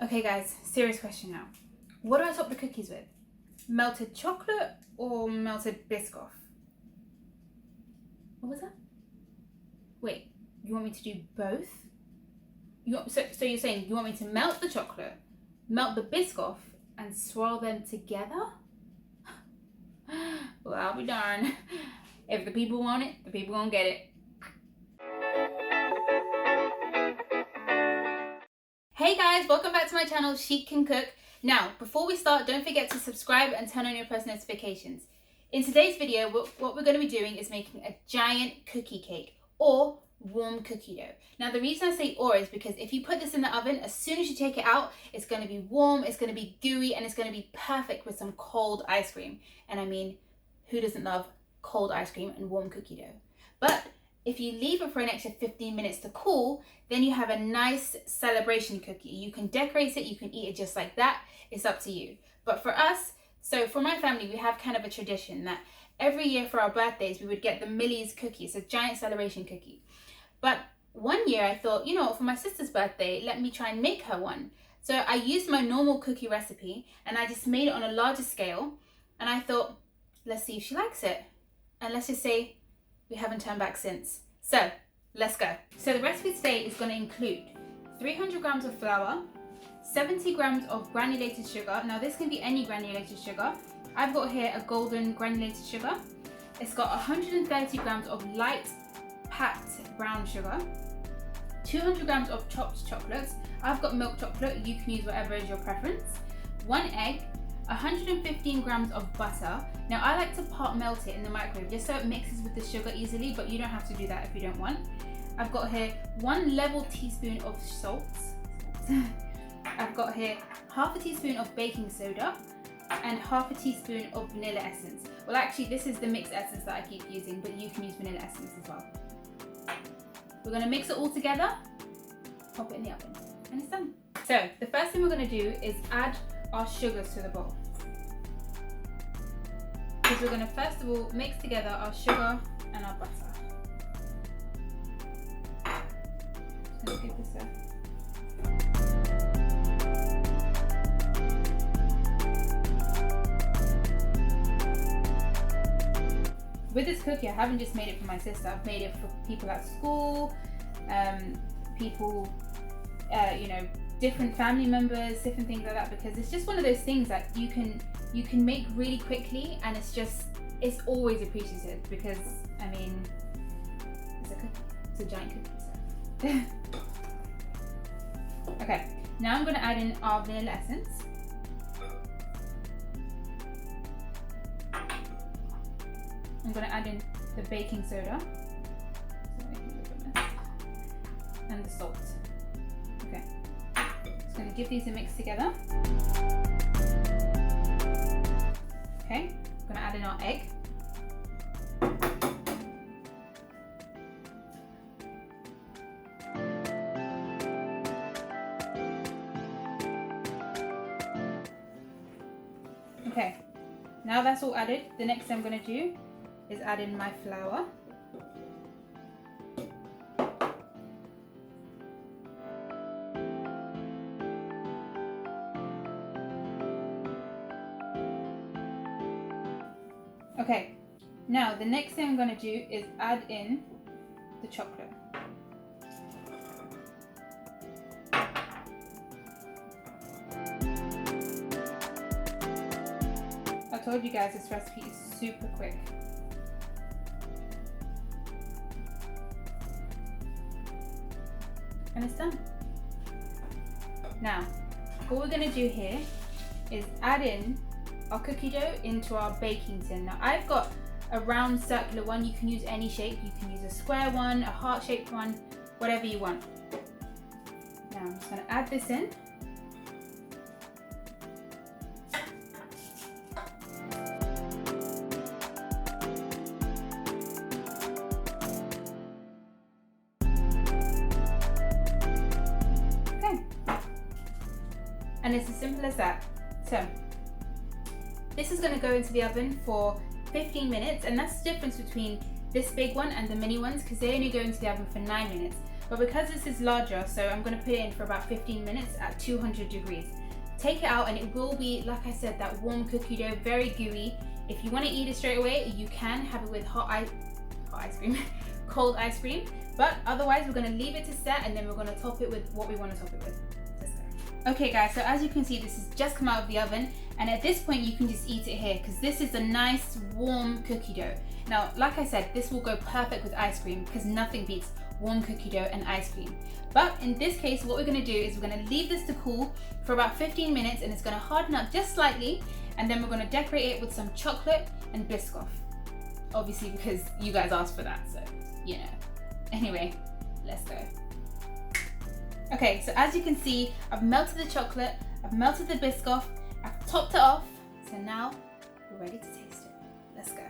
Okay guys, serious question now. What do I top the cookies with? Melted chocolate or melted Biscoff? What was that? Wait, you want me to do both? So you're saying you want me to melt the chocolate, melt the Biscoff, and swirl them together? Well, I'll be darned. If the people want it, the people gonna get it. Hey guys, welcome back to my channel, She Can Cook. Now, before we start, don't forget to subscribe and turn on your post notifications. In today's video, what we're going to be doing is making a giant cookie cake or warm cookie dough. Now, the reason I say or is because if you put this in the oven, as soon as you take it out, it's going to be warm, it's going to be gooey, and it's going to be perfect with some cold ice cream. And I mean, who doesn't love cold ice cream and warm cookie dough? But if you leave it for an extra 15 minutes to cool, then you have a nice celebration cookie. You can decorate it, you can eat it just like that. It's up to you. But for us, so for my family, we have kind of a tradition that every year for our birthdays, we would get the Millie's cookie. It's a giant celebration cookie. But one year I thought, you know, for my sister's birthday, let me try and make her one. So I used my normal cookie recipe and I just made it on a larger scale. And I thought, let's see if she likes it. And let's just say, we haven't turned back since. So let's go. So the recipe today is going to include 300 grams of flour, 70 grams of granulated sugar. Now this can be any granulated sugar. I've got here a golden granulated sugar. It's got 130 grams of light packed brown sugar, 200 grams of chopped chocolates. I've got milk chocolate, you can use whatever is your preference. 1 egg, 115 grams of butter. Now I like to part melt it in the microwave just so it mixes with the sugar easily, but you don't have to do that if you don't want. I've got here 1 level teaspoon of salt. I've got here half a teaspoon of baking soda and half a teaspoon of vanilla essence. Well, actually this is the mixed essence that I keep using, but you can use vanilla essence as well. We're going to mix it all together, pop it in the oven, and it's done. So the first thing we're going to do is add our sugars to the bowl. Because we're going to first of all mix together our sugar and our butter. Just going to give this a with this cookie, I haven't just made it for my sister, I've made it for people at school, people, you know, different family members, different things like that, because it's just one of those things that you can make really quickly, and it's always appreciated because, I mean, it's a cookie, it's a giant cookie. So. Okay, now I'm going to add in our vanilla essence. I'm going to add in the baking soda, and the salt. Okay, just going to give these a mix together. Okay, I'm going to add in our egg. Okay, now that's all added, the next thing I'm going to do is add in my flour. Okay, now the next thing I'm going to do is add in the chocolate. I told you guys this recipe is super quick. And it's done. Now, what we're going to do here is add in our cookie dough into our baking tin. Now I've got a round circular one, you can use any shape, you can use a square one, a heart shaped one, whatever you want. Now I'm just going to add this in. And it's as simple as that. So this is going to go into the oven for 15 minutes, and that's the difference between this big one and the mini ones, because they only go into the oven for 9 minutes. but because this is larger, so I'm going to put it in for about 15 minutes at 200 degrees. Take it out and it will be, like I said, that warm cookie dough, very gooey. If you want to eat it straight away, you can have it with hot ice cream, cold ice cream. But otherwise, we're going to leave it to set and then we're going to top it with what we want to top it with. Okay guys, so as you can see, this has just come out of the oven, and at this point you can just eat it here because this is a nice warm cookie dough. Now, like I said, this will go perfect with ice cream because nothing beats warm cookie dough and ice cream. But in this case, what we're going to do is we're going to leave this to cool for about 15 minutes and it's going to harden up just slightly, and then we're going to decorate it with some chocolate and Biscoff. Obviously because you guys asked for that, so you know. Anyway, let's go. Okay, so as you can see, I've melted the chocolate, I've melted the Biscoff, I've topped it off, so now we're ready to taste it. Let's go.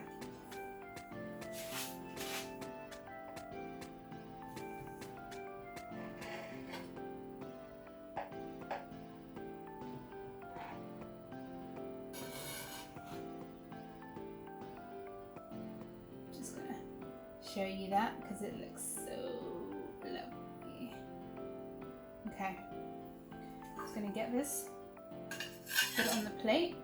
Just gonna show you that because it looks so lovely. Okay, just gonna get this, put it on the plate.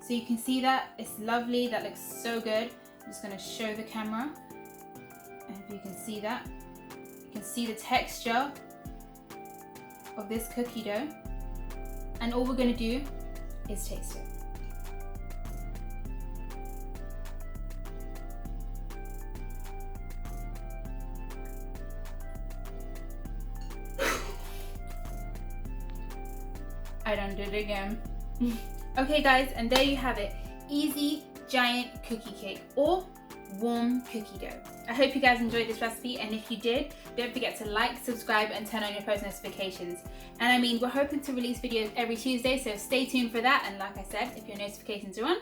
So you can see that, it's lovely, that looks so good. I'm just gonna show the camera, and if you can see that, you can see the texture of this cookie dough. And all we're gonna do is taste it. I done did it again. Okay guys, and there you have it. Easy giant cookie cake or warm cookie dough. I hope you guys enjoyed this recipe, and if you did, don't forget to like, subscribe and turn on your post notifications. And I mean, we're hoping to release videos every Tuesday, so stay tuned for that. And like I said, if your notifications are on,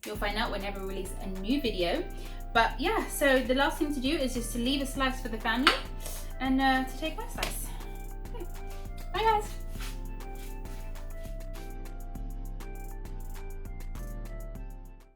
you'll find out whenever we release a new video. But yeah, so the last thing to do is just to leave a slice for the family and to take my slice. Okay. Bye guys.